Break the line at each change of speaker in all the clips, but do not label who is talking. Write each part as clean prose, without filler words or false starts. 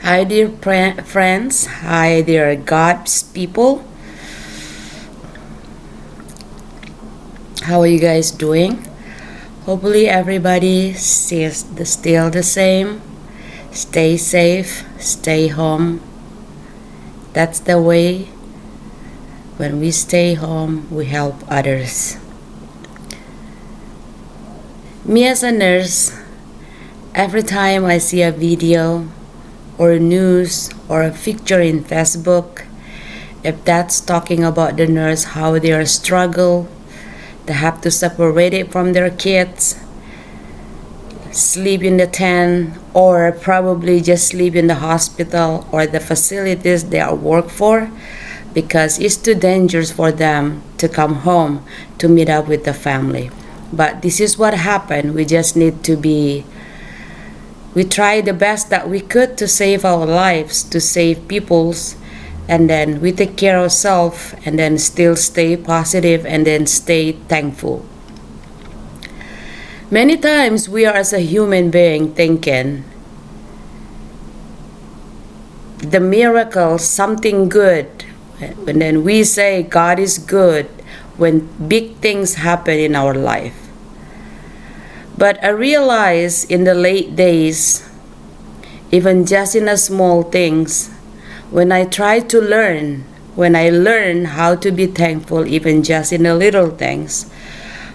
Hi, dear friends. Hi, dear God's people. How are you guys doing? Hopefully, everybody stays still the same. Stay safe, stay home. That's the way. When we stay home, we help others. Me as a nurse, every time I see a video or news or a picture in Facebook, if that's talking about the nurse, how they are struggle, they have to separate it from their kids, sleep in the tent, or probably just sleep in the hospital or the facilities they are work for, because it's too dangerous for them to come home to meet up with the family. But this is what happened. We just need to we try the best that we could to save our lives, to save people's, and then we take care of ourselves and then still stay positive and then stay thankful. Many times we are as a human being thinking the miracle, something good, and then we say God is good when big things happen in our life. But I realized in the late days, even just in the small things, when I learn how to be thankful even just in the little things,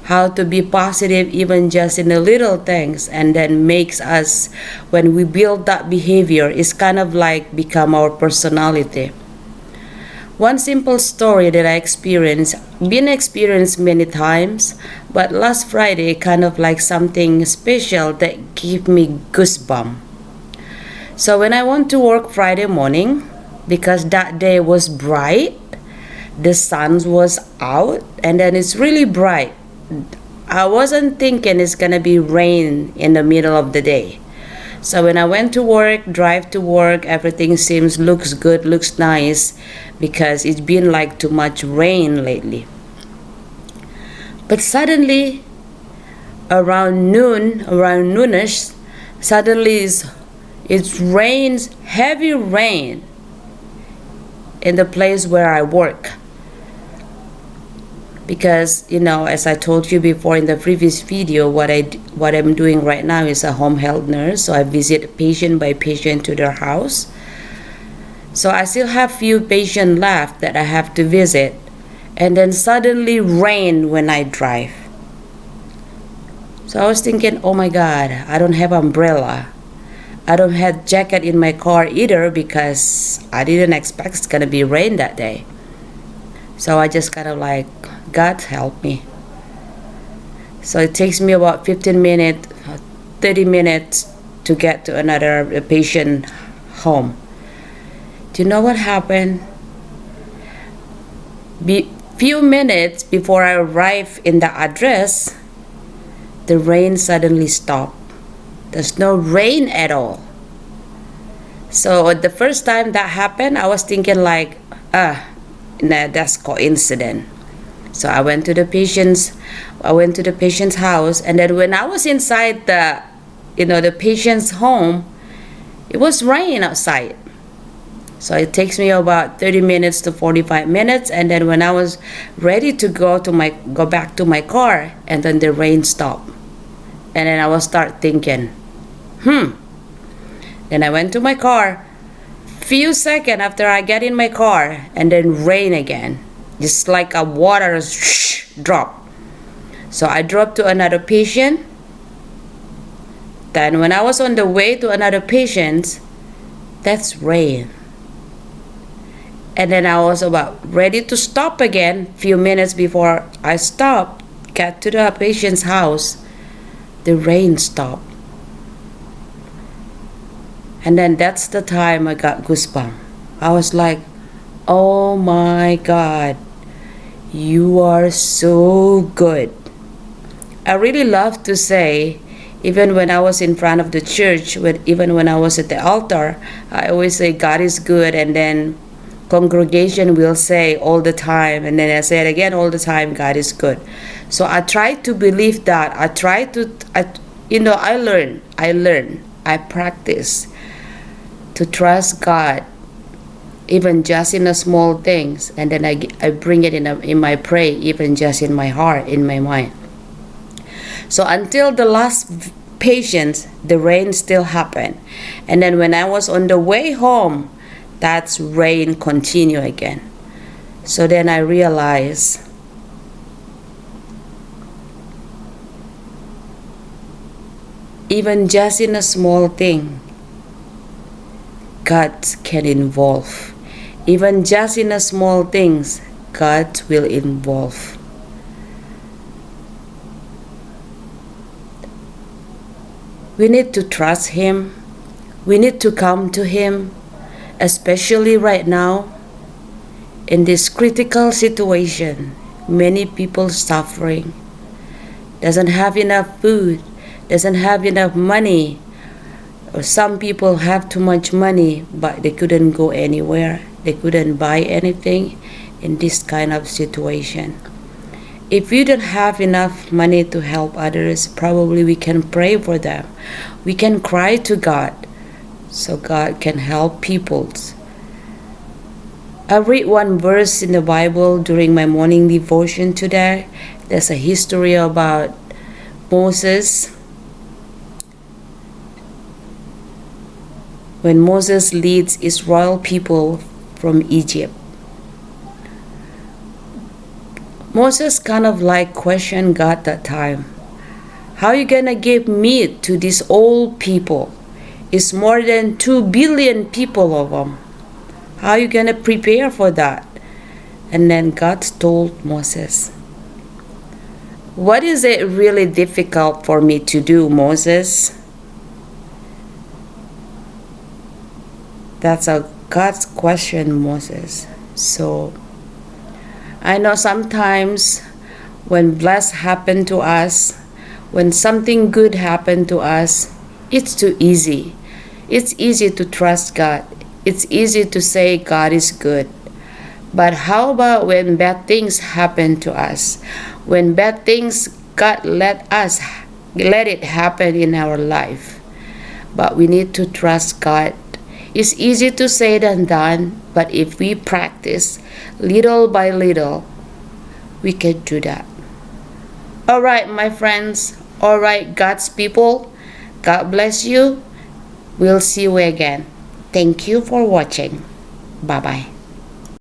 how to be positive even just in the little things, and then makes us, when we build that behavior, it's kind of like become our personality. One simple story that I been experienced many times, but last Friday kind of like something special that gave me goosebumps. So when I went to work Friday morning, because that day was bright, the sun was out, and then it's really bright. I wasn't thinking it's gonna be rain in the middle of the day. So when I went to work, drive to work, everything looks good, looks nice, because it's been like too much rain lately. But suddenly, around noonish, suddenly it rains, heavy rain in the place where I work. Because, as I told you before in the previous video, what I'm doing right now is a home health nurse. So I visit patient by patient to their house. So I still have few patients left that I have to visit. And then suddenly rain when I drive. So I was thinking, oh my God, I don't have umbrella. I don't have jacket in my car either, because I didn't expect it's gonna be rain that day. So I just kind of like, God help me. So it takes me about 15 minutes, 30 minutes to get to another patient home. Do you know what happened? Few minutes before I arrived in the address, the rain suddenly stopped. There's no rain at all. So the first time that happened, I was thinking like, nah, that's coincidence. So I went to the patient's house, and then when I was inside the patient's home, it was raining outside. So it takes me about 30 minutes to 45 minutes, and then when I was ready to go back to my car, and then the rain stopped. And then I will start thinking, Then I went to my car. Few seconds after I get in my car, and then rain again. Just like a water drop. So I drove to another patient. Then when I was on the way to another patient, that's rain. And then I was about ready to stop again. Few minutes before I stopped, got to the patient's house, the rain stopped. And then that's the time I got goosebumps. I was like, oh my God, you are so good. I really love to say, even when I was in front of the church, even when I was at the altar, I always say God is good, and then congregation will say all the time, and then I say it again all the time, God is good. So I try to believe that. I learn, I practice. to trust God, even just in the small things, and then I bring it in my pray, even just in my heart, in my mind. So until the last patience, the rain still happened, and then when I was on the way home, that's rain continue again. So then I realized even just in a small thing, God can involve. Even just in a small things, God will involve. We need to trust Him. We need to come to Him, especially right now in this critical situation. Many people suffering, doesn't have enough food, doesn't have enough money, or some people have too much money but they couldn't go anywhere, they couldn't buy anything in this kind of situation. If we don't have enough money to help others, probably we can pray for them. We can cry to God so God can help people. I read one verse in the Bible during my morning devotion today. There's a history about Moses. When Moses leads Israel people from Egypt, Moses kind of like questioned God that time. How you gonna give meat to these old people? It's more than 2 billion people of them. How you gonna prepare for that? And then God told Moses, what is it really difficult for me to do, Moses? That's a God's question, Moses. So I know sometimes when blessed happen to us, when something good happen to us, it's too easy. It's easy to trust God. It's easy to say God is good. But how about when bad things happen to us? When bad things God let it happen in our life. But we need to trust God. It's easy to say than done, but if we practice little by little, we can do that. All right, my friends. All right, God's people. God bless you. We'll see you again. Thank you for watching. Bye-bye.